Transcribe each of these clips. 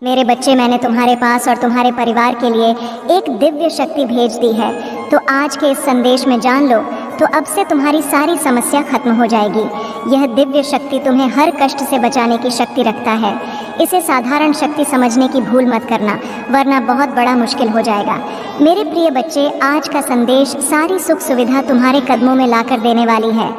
मेरे बच्चे, मैंने तुम्हारे पास और तुम्हारे परिवार के लिए एक दिव्य शक्ति भेज दी है। तो आज के इस संदेश में जान लो तो अब से तुम्हारी सारी समस्या खत्म हो जाएगी। यह दिव्य शक्ति तुम्हें हर कष्ट से बचाने की शक्ति रखता है। इसे साधारण शक्ति समझने की भूल मत करना, वरना बहुत बड़ा मुश्किल हो जाएगा। मेरे प्रिय बच्चे, आज का संदेश सारी सुख सुविधा तुम्हारे कदमों में लाकर देने वाली है।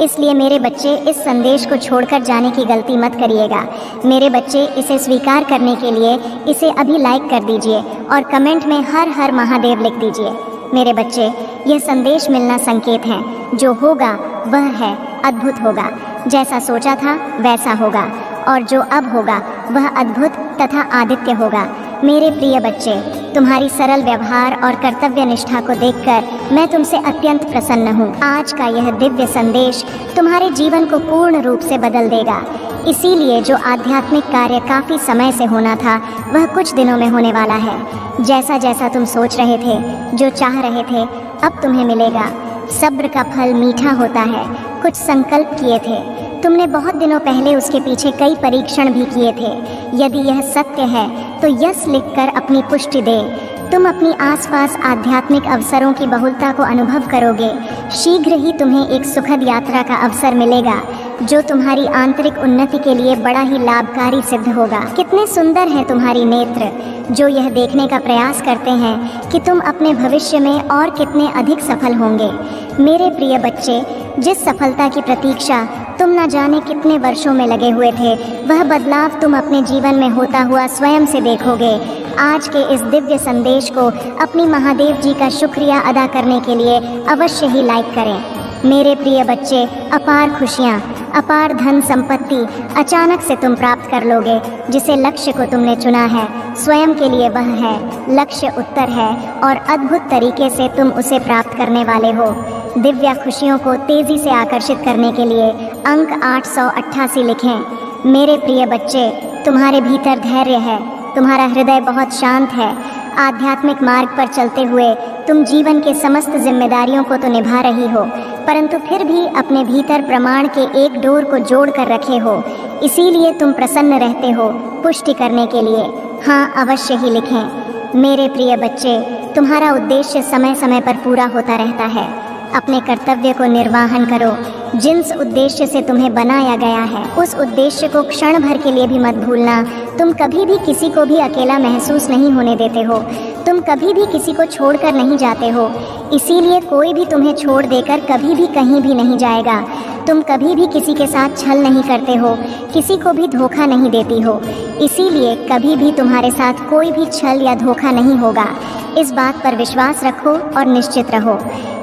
इसलिए मेरे बच्चे, इस संदेश को छोड़कर जाने की गलती मत करिएगा। मेरे बच्चे, इसे स्वीकार करने के लिए इसे अभी लाइक कर दीजिए और कमेंट में हर हर महादेव लिख दीजिए। मेरे बच्चे, यह संदेश मिलना संकेत है। जो होगा वह है, अद्भुत होगा। जैसा सोचा था वैसा होगा, और जो अब होगा वह अद्भुत तथा आदित्य होगा। मेरे प्रिय बच्चे, तुम्हारी सरल व्यवहार और कर्तव्य निष्ठा को देखकर मैं तुमसे अत्यंत प्रसन्न हूँ। आज का यह दिव्य संदेश तुम्हारे जीवन को पूर्ण रूप से बदल देगा। इसीलिए जो आध्यात्मिक कार्य काफ़ी समय से होना था वह कुछ दिनों में होने वाला है। जैसा जैसा तुम सोच रहे थे, जो चाह रहे थे, अब तुम्हें मिलेगा। सब्र का फल मीठा होता है। कुछ संकल्प किए थे तुमने बहुत दिनों पहले, उसके पीछे कई परीक्षण भी किए थे। यदि यह सत्य है तो यस लिखकर अपनी पुष्टि दे। तुम अपनी आसपास आध्यात्मिक अवसरों की बहुलता को अनुभव करोगे। शीघ्र ही तुम्हें एक सुखद यात्रा का अवसर मिलेगा जो तुम्हारी आंतरिक उन्नति के लिए बड़ा ही लाभकारी सिद्ध होगा। कितने सुंदर हैं तुम्हारी नेत्र, जो यह देखने का प्रयास करते हैं कि तुम अपने भविष्य में और कितने अधिक सफल होंगे। मेरे प्रिय बच्चे, जिस सफलता की प्रतीक्षा तुम न जाने कितने वर्षों में लगे हुए थे, वह बदलाव तुम अपने जीवन में होता हुआ स्वयं से देखोगे। आज के इस दिव्य संदेश को अपनी महादेव जी का शुक्रिया अदा करने के लिए अवश्य ही लाइक करें। मेरे प्रिय बच्चे, अपार खुशियाँ, अपार धन संपत्ति अचानक से तुम प्राप्त कर लोगे। जिसे लक्ष्य को तुमने चुना है, स्वयं के लिए वह है। लक्ष्य उत्तर है और अद्भुत तरीके से तुम उसे प्राप्त करने वाले हो। दिव्य खुशियों को तेज़ी से आकर्षित करने के लिए अंक 888 लिखें। मेरे प्रिय बच्चे, तुम्हारे भीतर धैर्य है, तुम्हारा हृदय बहुत शांत है। आध्यात्मिक मार्ग पर चलते हुए तुम जीवन के समस्त जिम्मेदारियों को तो निभा रही हो, परंतु फिर भी अपने भीतर प्रमाण के एक डोर को जोड़ कर रखे हो। इसीलिए तुम प्रसन्न रहते हो। पुष्टि करने के लिए हाँ अवश्य ही लिखें। मेरे प्रिय बच्चे, तुम्हारा उद्देश्य समय समय पर पूरा होता रहता है। अपने कर्तव्य को निर्वाहन करो। जिस उद्देश्य से तुम्हें बनाया गया है, उस उद्देश्य को क्षण भर के लिए भी मत भूलना। तुम कभी भी किसी को भी अकेला महसूस नहीं होने देते हो। तुम कभी भी किसी को छोड़कर नहीं जाते हो। इसीलिए कोई भी तुम्हें छोड़ देकर कभी भी कहीं भी नहीं जाएगा। तुम कभी भी किसी के साथ छल नहीं करते हो, किसी को भी धोखा नहीं देती हो। इसीलिए कभी भी तुम्हारे साथ कोई भी छल या धोखा नहीं होगा। इस बात पर विश्वास रखो और निश्चित रहो।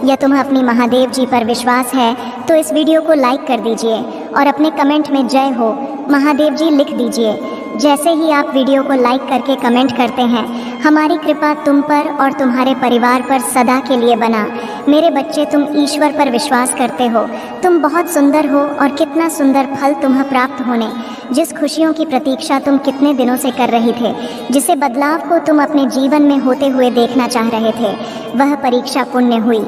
या तुम्हें अपनी महादेव जी पर विश्वास है तो इस वीडियो को लाइक कर दीजिए और अपने कमेंट में जय हो महादेव जी लिख दीजिए। जैसे ही आप वीडियो को लाइक करके कमेंट करते हैं, हमारी कृपा तुम पर और तुम्हारे परिवार पर सदा के लिए बना। मेरे बच्चे, तुम ईश्वर पर विश्वास करते हो। तुम बहुत सुंदर हो और कितना सुंदर फल तुम्हें प्राप्त होने। जिस खुशियों की प्रतीक्षा तुम कितने दिनों से कर रही थे, जिसे बदलाव को तुम अपने जीवन में होते हुए देखना चाह रहे थे, वह परीक्षा पुण्य हुई।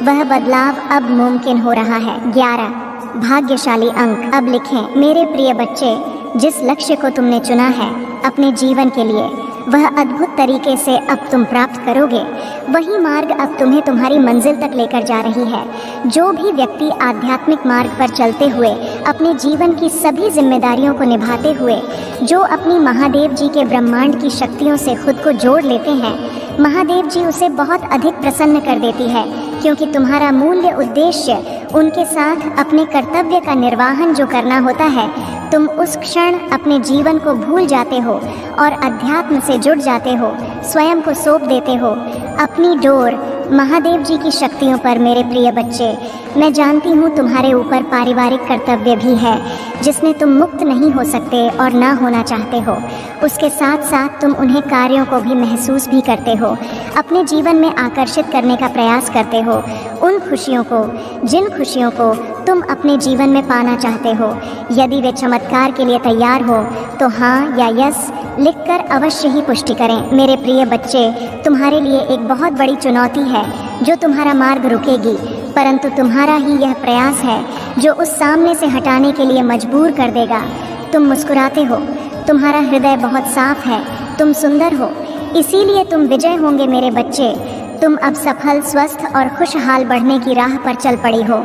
वह बदलाव अब मुमकिन हो रहा है। 11 भाग्यशाली अंक अब लिखें। मेरे प्रिय बच्चे, जिस लक्ष्य को तुमने चुना है अपने जीवन के लिए, वह अद्भुत तरीके से अब तुम प्राप्त करोगे। वही मार्ग अब तुम्हें तुम्हारी मंजिल तक लेकर जा रही है। जो भी व्यक्ति आध्यात्मिक मार्ग पर चलते हुए अपने जीवन की सभी जिम्मेदारियों को निभाते हुए, जो अपनी महादेव जी के ब्रह्मांड की शक्तियों से खुद को जोड़ लेते हैं, महादेव जी उसे बहुत अधिक प्रसन्न कर देती है। क्योंकि तुम्हारा मूल्य उद्देश्य उनके साथ अपने कर्तव्य का निर्वाहन जो करना होता है, तुम उस क्षण अपने जीवन को भूल जाते हो और अध्यात्म से जुड़ जाते हो। स्वयं को सौंप देते हो अपनी डोर महादेव जी की शक्तियों पर। मेरे प्रिय बच्चे, मैं जानती हूँ तुम्हारे ऊपर पारिवारिक कर्तव्य भी है जिसमें तुम मुक्त नहीं हो सकते और ना होना चाहते हो। उसके साथ साथ तुम उन्हें कार्यों को भी महसूस भी करते हो, अपने जीवन में आकर्षित करने का प्रयास करते हो। उन खुशियों को, जिन खुशियों को तुम अपने जीवन में पाना चाहते हो, यदि वे चमत्कार के लिए तैयार हो तो हाँ या यस लिखकर अवश्य ही पुष्टि करें। मेरे प्रिय बच्चे, तुम्हारे लिए एक बहुत बड़ी चुनौती है जो तुम्हारा मार्ग रुकेगी, परंतु तुम्हारा ही यह प्रयास है जो उस सामने से हटाने के लिए मजबूर कर देगा। तुम मुस्कुराते हो, तुम्हारा हृदय बहुत साफ है, तुम सुंदर हो, इसीलिए तुम विजय होंगे मेरे बच्चे। तुम अब सफल, स्वस्थ और खुशहाल बढ़ने की राह पर चल पड़ी हो।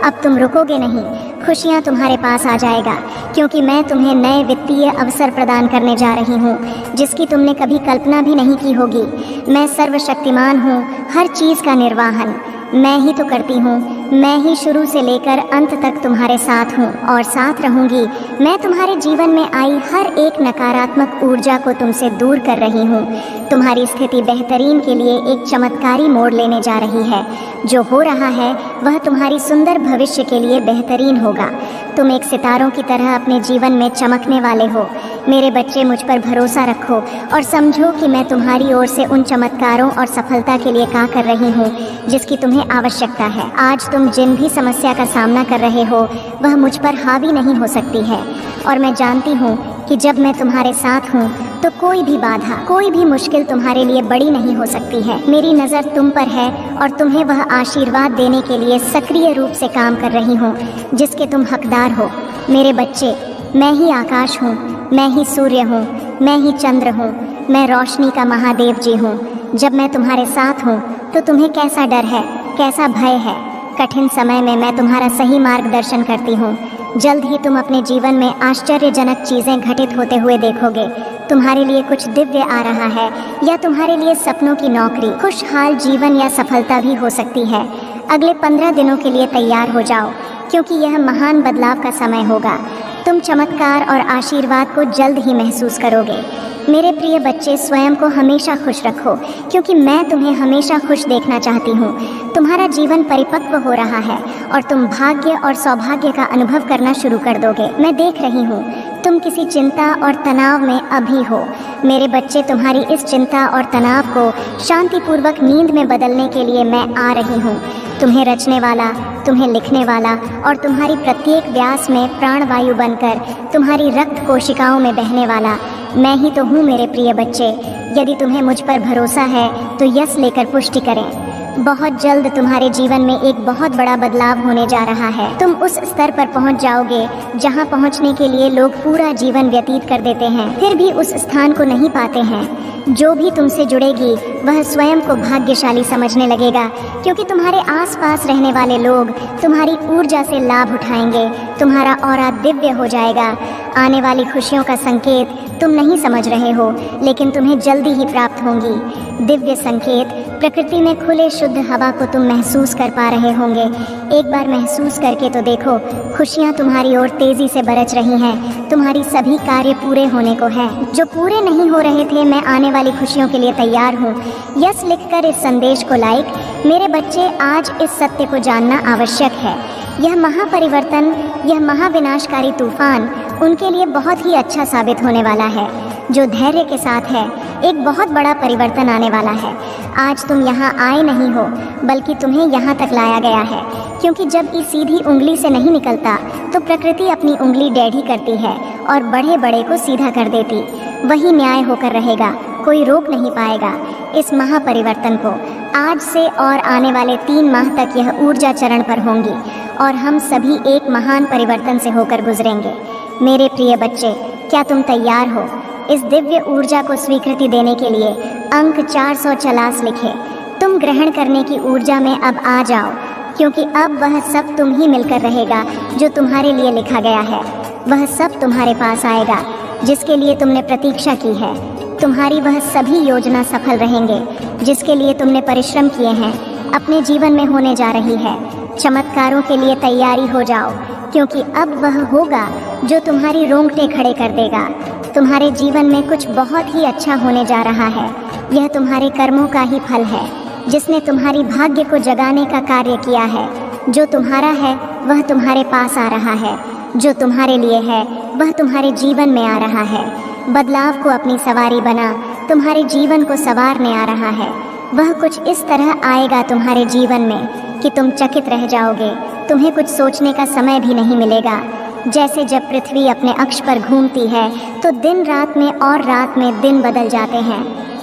अब तुम रुकोगे नहीं, खुशियाँ तुम्हारे पास आ जाएगा, क्योंकि मैं तुम्हें नए वित्तीय अवसर प्रदान करने जा रही हूँ जिसकी तुमने कभी कल्पना भी नहीं की होगी। मैं सर्वशक्तिमान हूँ, हर चीज़ का निर्वाहन मैं ही तो करती हूँ। मैं ही शुरू से लेकर अंत तक तुम्हारे साथ हूँ और साथ रहूँगी। मैं तुम्हारे जीवन में आई हर एक नकारात्मक ऊर्जा को तुमसे दूर कर रही हूँ। तुम्हारी स्थिति बेहतरीन के लिए एक चमत्कारी मोड़ लेने जा रही है। जो हो रहा है वह तुम्हारी सुंदर भविष्य के लिए बेहतरीन होगा। तुम एक सितारों की तरह अपने जीवन में चमकने वाले हो। मेरे बच्चे, मुझ पर भरोसा रखो और समझो कि मैं तुम्हारी ओर से उन चमत्कारों और सफलता के लिए काम कर रही हूँ जिसकी तुम्हें आवश्यकता है। आज तुम जिन भी समस्या का सामना कर रहे हो वह मुझ पर हावी नहीं हो सकती है, और मैं जानती हूँ कि जब मैं तुम्हारे साथ हूँ तो कोई भी बाधा, कोई भी मुश्किल तुम्हारे लिए बड़ी नहीं हो सकती है। मेरी नज़र तुम पर है और तुम्हें वह आशीर्वाद देने के लिए सक्रिय रूप से काम कर रही हूँ जिसके तुम हकदार हो। मेरे बच्चे, मैं ही आकाश हूँ, मैं ही सूर्य हूँ, मैं ही चंद्र हूँ, मैं रोशनी का महादेव जी हूँ। जब मैं तुम्हारे साथ हूँ तो तुम्हें कैसा डर है, कैसा भय है। कठिन समय में मैं तुम्हारा सही मार्गदर्शन करती हूँ। जल्द ही तुम अपने जीवन में आश्चर्यजनक चीज़ें घटित होते हुए देखोगे। तुम्हारे लिए कुछ दिव्य आ रहा है, या तुम्हारे लिए सपनों की नौकरी, खुशहाल जीवन या सफलता भी हो सकती है। अगले 15 दिनों के लिए तैयार हो जाओ, क्योंकि यह महान बदलाव का समय होगा। तुम चमत्कार और आशीर्वाद को जल्द ही महसूस करोगे। मेरे प्रिय बच्चे, स्वयं को हमेशा खुश रखो, क्योंकि मैं तुम्हें हमेशा खुश देखना चाहती हूँ। तुम्हारा जीवन परिपक्व हो रहा है और तुम भाग्य और सौभाग्य का अनुभव करना शुरू कर दोगे। मैं देख रही हूँ तुम किसी चिंता और तनाव में अभी हो। मेरे बच्चे, तुम्हारी इस चिंता और तनाव को शांतिपूर्वक नींद में बदलने के लिए मैं आ रही हूँ। तुम्हें रचने वाला, तुम्हें लिखने वाला और तुम्हारी प्रत्येक व्यास में प्राणवायु बनकर तुम्हारी रक्त कोशिकाओं में बहने वाला मैं ही तो हूँ मेरे प्रिय बच्चे। यदि तुम्हें मुझ पर भरोसा है तो यस लेकर पुष्टि करें। बहुत जल्द तुम्हारे जीवन में एक बहुत बड़ा बदलाव होने जा रहा है। तुम उस स्तर पर पहुंच जाओगे जहां पहुंचने के लिए लोग पूरा जीवन व्यतीत कर देते हैं, फिर भी उस स्थान को नहीं पाते हैं। जो भी तुमसे जुड़ेगी वह स्वयं को भाग्यशाली समझने लगेगा, क्योंकि तुम्हारे आसपास रहने वाले लोग तुम्हारी ऊर्जा से लाभ उठाएंगे। तुम्हारा ऑरा दिव्य हो जाएगा। आने वाली खुशियों का संकेत तुम नहीं समझ रहे हो, लेकिन तुम्हें जल्दी ही प्राप्त होंगी। दिव्य संकेत, प्रकृति में खुले शुद्ध हवा को तुम महसूस कर पा रहे होंगे। एक बार महसूस करके तो देखो, खुशियाँ तुम्हारी ओर तेजी से बरस रही हैं। तुम्हारी सभी कार्य पूरे होने को है। जो पूरे नहीं हो रहे थे, मैं आने वाली खुशियों के लिए तैयार हूँ। यस लिखकर इस संदेश को लाइक। मेरे बच्चे, आज इस सत्य को जानना आवश्यक है। यह महापरिवर्तन, यह महाविनाशकारी तूफान उनके लिए बहुत ही अच्छा साबित होने वाला है। जो धैर्य के साथ है, एक बहुत बड़ा परिवर्तन आने वाला है। आज तुम यहाँ आए नहीं हो, बल्कि तुम्हें यहाँ तक लाया गया है, क्योंकि जब इस सीधी उंगली से नहीं निकलता तो प्रकृति अपनी उंगली टेढ़ी करती है और बड़े बड़े को सीधा कर देती। वही न्याय होकर रहेगा, कोई रोक नहीं पाएगा इस महापरिवर्तन को। आज से और आने वाले 3 माह तक यह ऊर्जा चरण पर होंगी और हम सभी एक महान परिवर्तन से होकर गुजरेंगे। मेरे प्रिय बच्चे, क्या तुम तैयार हो इस दिव्य ऊर्जा को स्वीकृति देने के लिए? अंक 440 लिखे। तुम ग्रहण करने की ऊर्जा में अब आ जाओ, क्योंकि अब वह सब तुम ही मिलकर रहेगा जो तुम्हारे लिए लिखा गया है। वह सब तुम्हारे पास आएगा जिसके लिए तुमने प्रतीक्षा की है। तुम्हारी वह सभी योजना सफल रहेंगे जिसके लिए तुमने परिश्रम किए हैं, अपने जीवन में होने जा रही है। चमत्कारों के लिए तैयारी हो जाओ, क्योंकि अब वह होगा जो तुम्हारी रोंगटे खड़े कर देगा। तुम्हारे जीवन में कुछ बहुत ही अच्छा होने जा रहा है। यह तुम्हारे कर्मों का ही फल है, जिसने तुम्हारी भाग्य को जगाने का कार्य किया है। जो तुम्हारा है वह तुम्हारे पास आ रहा है, जो तुम्हारे लिए है वह तुम्हारे जीवन में आ रहा है। बदलाव को अपनी सवारी बना तुम्हारे जीवन को संवारने आ रहा है। वह कुछ इस तरह आएगा तुम्हारे जीवन में कि तुम चकित रह जाओगे। तुम्हें कुछ सोचने का समय भी नहीं मिलेगा। जैसे जब पृथ्वी अपने अक्ष पर घूमती है तो दिन रात में और रात में दिन बदल जाते हैं।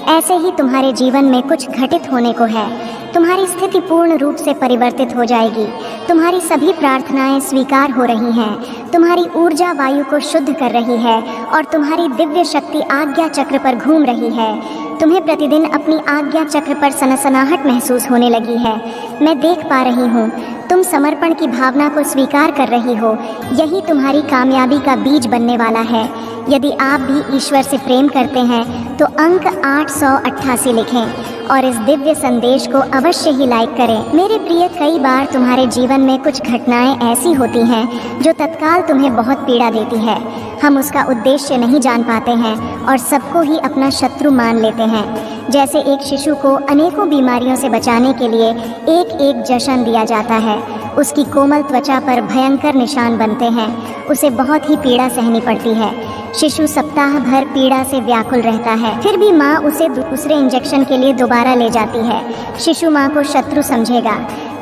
ऐसे ही तुम्हारे जीवन में कुछ घटित होने को है। तुम्हारी स्थिति पूर्ण रूप से परिवर्तित हो जाएगी। तुम्हारी सभी प्रार्थनाएं स्वीकार हो रही हैं। तुम्हारी ऊर्जा वायु को शुद्ध कर रही है और तुम्हारी दिव्य शक्ति आज्ञा चक्र पर घूम रही है। तुम्हें प्रतिदिन अपनी आज्ञा चक्र पर सनसनाहट महसूस होने लगी है। मैं देख पा रही हूँ तुम समर्पण की भावना को स्वीकार कर रही हो। यही तुम्हारी कामयाबी का बीज बनने वाला है। यदि आप भी ईश्वर से प्रेम करते हैं तो अंक 888 लिखें और इस दिव्य संदेश को अवश्य ही लाइक करें। मेरे प्रिय, कई बार तुम्हारे जीवन में कुछ घटनाएं ऐसी होती हैं जो तत्काल तुम्हें बहुत पीड़ा देती है। हम उसका उद्देश्य नहीं जान पाते हैं और सबको ही अपना शत्रु मान लेते हैं। जैसे एक शिशु को अनेकों बीमारियों से बचाने के लिए एक एक जश्न दिया जाता है। उसकी कोमल त्वचा पर भयंकर निशान बनते हैं। उसे बहुत ही पीड़ा सहनी पड़ती है। शिशु सप्ताह भर पीड़ा से व्याकुल रहता है। फिर भी माँ उसे दूसरे इंजेक्शन के लिए दोबारा ले जाती है। शिशु माँ को शत्रु समझेगा।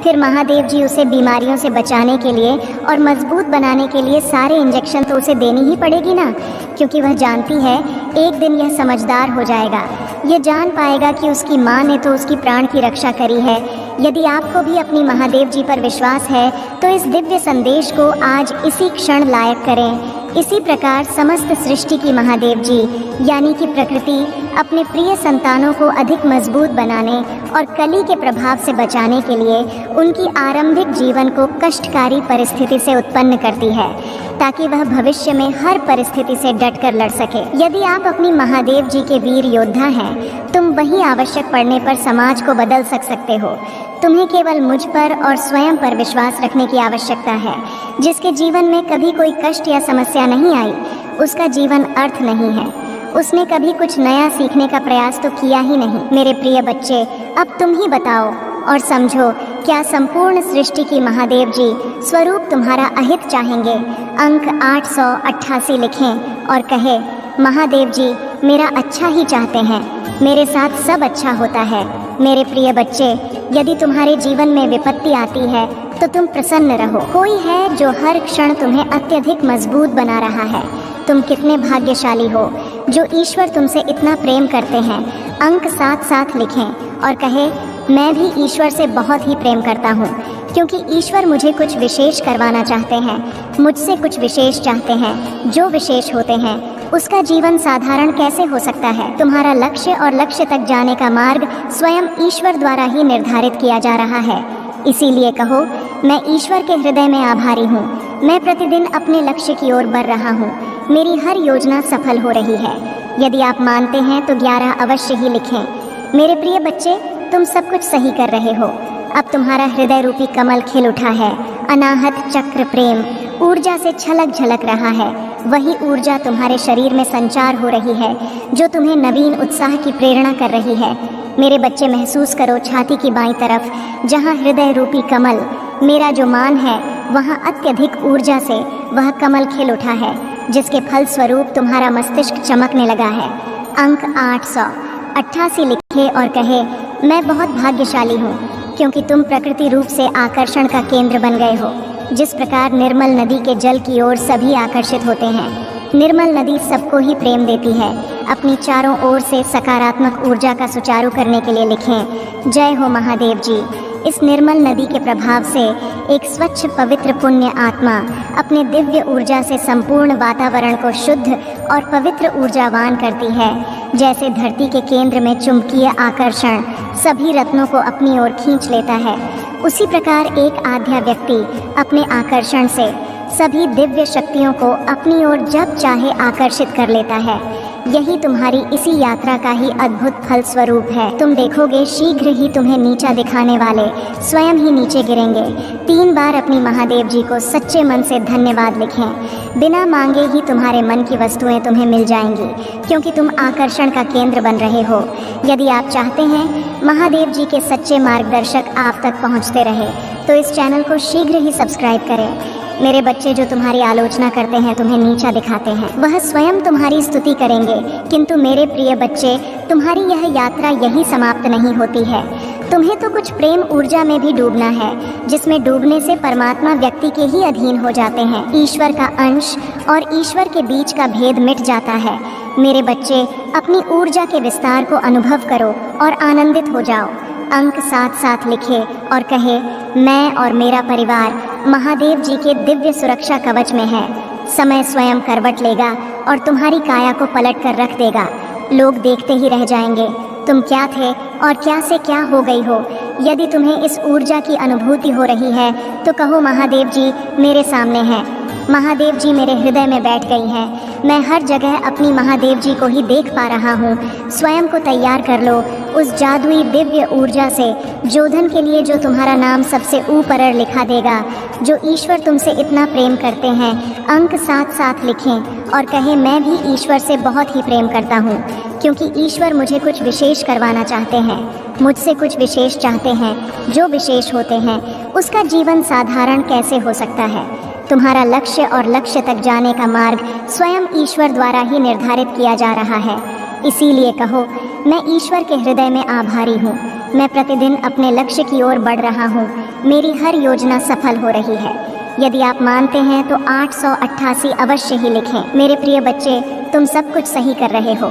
फिर महादेव जी उसे बीमारियों से बचाने के लिए और मजबूत बनाने के लिए सारे इंजेक्शन तो उसे देनी ही पड़ेगी ना, क्योंकि वह जानती है एक दिन यह समझदार हो जाएगा। यह जान पाएगा कि उसकी माँ ने तो उसकी प्राण की रक्षा करी है। यदि आपको भी अपनी महादेव जी पर विश्वास है तो इस दिव्य संदेश को आज इसी क्षण लायक करें। इसी प्रकार समस्त सृष्टि की महादेव जी यानी कि प्रकृति अपने प्रिय संतानों को अधिक मजबूत बनाने और कली के प्रभाव से बचाने के लिए उनकी आरंभिक जीवन को कष्टकारी परिस्थिति से उत्पन्न करती है ताकि वह भविष्य में हर परिस्थिति से डटकर लड़ सके। यदि आप अपनी महादेव जी के वीर योद्धा हैं, तुम वही आवश्यक पड़ने पर समाज को बदल सकते हो। तुम्हें केवल मुझ पर और स्वयं पर विश्वास रखने की आवश्यकता है। जिसके जीवन में कभी कोई कष्ट या समस्या नहीं आई, उसका जीवन अर्थ नहीं है। उसने कभी कुछ नया सीखने का प्रयास तो किया ही नहीं। मेरे प्रिय बच्चे, अब तुम ही बताओ और समझो, क्या संपूर्ण सृष्टि की महादेव जी स्वरूप तुम्हारा अहित चाहेंगे? अंक 888 लिखें और कहे, महादेव जी मेरा अच्छा ही चाहते हैं। मेरे साथ सब अच्छा होता है। मेरे प्रिय बच्चे, यदि तुम्हारे जीवन में विपत्ति आती है तो तुम प्रसन्न रहो। कोई है जो हर क्षण तुम्हें अत्यधिक मजबूत बना रहा है। तुम कितने भाग्यशाली हो जो ईश्वर तुमसे इतना प्रेम करते हैं। अंक 7 लिखें और कहे, मैं भी ईश्वर से बहुत ही प्रेम करता हूँ, क्योंकि ईश्वर मुझे कुछ विशेष करवाना चाहते हैं। मुझसे कुछ विशेष चाहते हैं। जो विशेष होते हैं उसका जीवन साधारण कैसे हो सकता है? तुम्हारा लक्ष्य और लक्ष्य तक जाने का मार्ग स्वयं ईश्वर द्वारा ही निर्धारित किया जा रहा है। इसीलिए कहो, मैं ईश्वर के हृदय में आभारी हूँ। मैं प्रतिदिन अपने लक्ष्य की ओर बढ़ रहा हूँ। मेरी हर योजना सफल हो रही है। यदि आप मानते हैं तो 11 अवश्य ही लिखें। मेरे प्रिय बच्चे, तुम सब कुछ सही कर रहे हो। अब तुम्हारा हृदय रूपी कमल खिल उठा है। अनाहत चक्र प्रेम ऊर्जा से छलक झलक रहा है। वही ऊर्जा तुम्हारे शरीर में संचार हो रही है जो तुम्हें नवीन उत्साह की प्रेरणा कर रही है। मेरे बच्चे, महसूस करो छाती की बाईं तरफ, जहाँ हृदय रूपी कमल मेरा जो मान है, वहाँ अत्यधिक ऊर्जा से वह कमल खिल उठा है, जिसके फल स्वरूप तुम्हारा मस्तिष्क चमकने लगा है। अंक 888 लिखे और कहे, मैं बहुत भाग्यशाली हूँ, क्योंकि तुम प्रकृति रूप से आकर्षण का केंद्र बन गए हो। जिस प्रकार निर्मल नदी के जल की ओर सभी आकर्षित होते हैं, निर्मल नदी सबको ही प्रेम देती है। अपनी चारों ओर से सकारात्मक ऊर्जा का सुचारू करने के लिए लिखें, जय हो महादेव जी। इस निर्मल नदी के प्रभाव से एक स्वच्छ पवित्र पुण्य आत्मा अपने दिव्य ऊर्जा से संपूर्ण वातावरण को शुद्ध और पवित्र ऊर्जावान करती है। जैसे धरती के केंद्र में चुंबकीय आकर्षण सभी रत्नों को अपनी ओर खींच लेता है, उसी प्रकार एक आध्या व्यक्ति अपने आकर्षण से सभी दिव्य शक्तियों को अपनी ओर जब चाहे आकर्षित कर लेता है। यही तुम्हारी इसी यात्रा का ही अद्भुत फल स्वरूप है। तुम देखोगे शीघ्र ही तुम्हें नीचा दिखाने वाले स्वयं ही नीचे गिरेंगे। 3 बार अपनी महादेव जी को सच्चे मन से धन्यवाद लिखें। बिना मांगे ही तुम्हारे मन की वस्तुएं तुम्हें मिल जाएंगी, क्योंकि तुम आकर्षण का केंद्र बन रहे हो। यदि आप चाहते हैं महादेव जी के सच्चे मार्गदर्शक आप तक पहुंचते रहे, तो इस चैनल को शीघ्र ही सब्सक्राइब करें। मेरे बच्चे, जो तुम्हारी आलोचना करते हैं, तुम्हें नीचा दिखाते हैं, वह स्वयं तुम्हारी स्तुति करेंगे। किंतु मेरे प्रिय बच्चे, तुम्हारी यह यात्रा यही समाप्त नहीं होती है। तुम्हें तो कुछ प्रेम ऊर्जा में भी डूबना है, जिसमें डूबने से परमात्मा व्यक्ति के ही अधीन हो जाते हैं। ईश्वर का अंश और ईश्वर के बीच का भेद मिट जाता है। मेरे बच्चे, अपनी ऊर्जा के विस्तार को अनुभव करो और आनंदित हो जाओ। अंक साथ साथ लिखे और कहे, मैं और मेरा परिवार महादेव जी के दिव्य सुरक्षा कवच में है। समय स्वयं करवट लेगा और तुम्हारी काया को पलट कर रख देगा। लोग देखते ही रह जाएंगे तुम क्या थे और क्या से क्या हो गई हो। यदि तुम्हें इस ऊर्जा की अनुभूति हो रही है तो कहो, महादेव जी मेरे सामने हैं, महादेव जी मेरे हृदय में बैठ गई हैं। मैं हर जगह अपनी महादेव जी को ही देख पा रहा हूँ। स्वयं को तैयार कर लो उस जादुई दिव्य ऊर्जा से, जोधन के लिए जो तुम्हारा नाम सबसे ऊपर लिखा देगा, जो ईश्वर तुमसे इतना प्रेम करते हैं। अंक साथ साथ लिखें और कहें, मैं भी ईश्वर से बहुत ही प्रेम करता हूँ, क्योंकि ईश्वर मुझे कुछ विशेष करवाना चाहते हैं, मुझसे कुछ विशेष चाहते हैं। जो विशेष होते हैं उसका जीवन साधारण कैसे हो सकता है। तुम्हारा लक्ष्य और लक्ष्य तक जाने का मार्ग स्वयं ईश्वर द्वारा ही निर्धारित किया जा रहा है। इसीलिए कहो, मैं ईश्वर के हृदय में आभारी हूँ। मैं प्रतिदिन अपने लक्ष्य की ओर बढ़ रहा हूँ। मेरी हर योजना सफल हो रही है। यदि आप मानते हैं तो 888 अवश्य ही लिखें। मेरे प्रिय बच्चे, तुम सब कुछ सही कर रहे हो।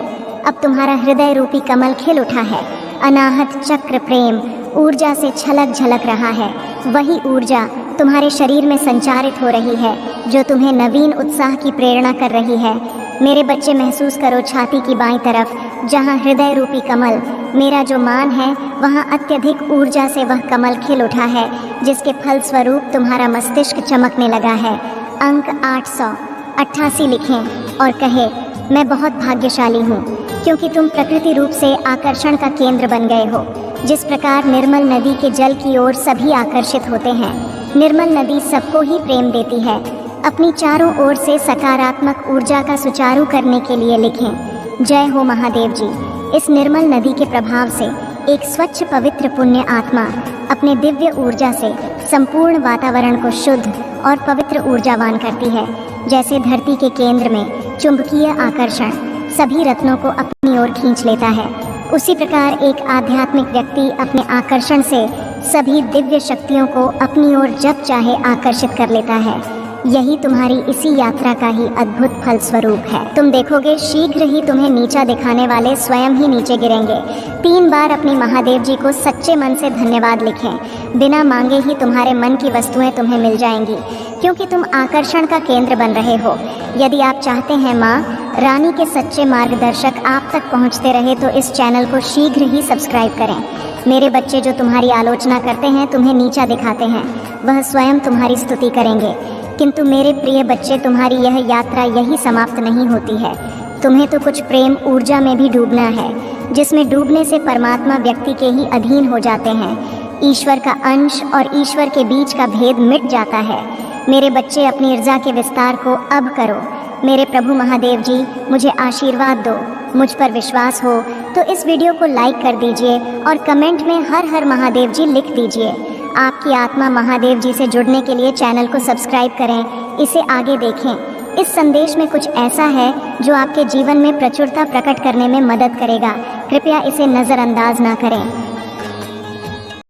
अब तुम्हारा हृदय रूपी कमल खिल उठा है। अनाहत चक्र प्रेम ऊर्जा से छलक झलक रहा है। वही ऊर्जा तुम्हारे शरीर में संचारित हो रही है जो तुम्हें नवीन उत्साह की प्रेरणा कर रही है। मेरे बच्चे, महसूस करो छाती की बाईं तरफ, जहाँ हृदय रूपी कमल मेरा जो मान है, वहाँ अत्यधिक ऊर्जा से वह कमल खिल उठा है, जिसके फलस्वरूप तुम्हारा मस्तिष्क चमकने लगा है। अंक 888 लिखें और कहे, मैं बहुत भाग्यशाली हूँ, क्योंकि तुम प्रकृति रूप से आकर्षण का केंद्र बन गए हो। जिस प्रकार निर्मल नदी के जल की ओर सभी आकर्षित होते हैं, निर्मल नदी सबको ही प्रेम देती है। अपनी चारों ओर से सकारात्मक ऊर्जा का सुचारू करने के लिए लिखें, जय हो महादेव जी। इस निर्मल नदी के प्रभाव से एक स्वच्छ पवित्र पुण्य आत्मा अपने दिव्य ऊर्जा से संपूर्ण वातावरण को शुद्ध और पवित्र ऊर्जावान करती है। जैसे धरती के केंद्र में चुंबकीय आकर्षण सभी रत्नों को अपनी ओर खींच लेता है, उसी प्रकार एक आध्यात्मिक व्यक्ति अपने आकर्षण से सभी दिव्य शक्तियों को अपनी ओर जब चाहे आकर्षित कर लेता है। यही तुम्हारी इसी यात्रा का ही अद्भुत फल स्वरूप है। तुम देखोगे शीघ्र ही तुम्हें नीचा दिखाने वाले स्वयं ही नीचे गिरेंगे। 3 बार अपनी महादेव जी को सच्चे मन से धन्यवाद लिखें। बिना मांगे ही तुम्हारे मन की वस्तुएं तुम्हें मिल जाएंगी, क्योंकि तुम आकर्षण का केंद्र बन रहे हो। यदि आप चाहते हैं माँ रानी के सच्चे मार्गदर्शक आप तक पहुँचते रहे, तो इस चैनल को शीघ्र ही सब्सक्राइब करें। मेरे बच्चे, जो तुम्हारी आलोचना करते हैं, तुम्हें नीचा दिखाते हैं, वह स्वयं तुम्हारी स्तुति करेंगे। किंतु मेरे प्रिय बच्चे, तुम्हारी यह यात्रा यही समाप्त नहीं होती है। तुम्हें तो कुछ प्रेम ऊर्जा में भी डूबना है, जिसमें डूबने से परमात्मा व्यक्ति के ही अधीन हो जाते हैं। ईश्वर का अंश और ईश्वर के बीच का भेद मिट जाता है। मेरे बच्चे, अपनी ऊर्जा के विस्तार को अब करो। मेरे प्रभु महादेव जी, मुझे आशीर्वाद दो। मुझ पर विश्वास हो तो इस वीडियो को लाइक कर दीजिए और कमेंट में हर हर महादेव जी लिख दीजिए। आपकी आत्मा महादेव जी से जुड़ने के लिए चैनल को सब्सक्राइब करें, इसे आगे देखें। इस संदेश में कुछ ऐसा है जो आपके जीवन में प्रचुरता प्रकट करने में मदद करेगा। कृपया इसे नज़रअंदाज ना करें।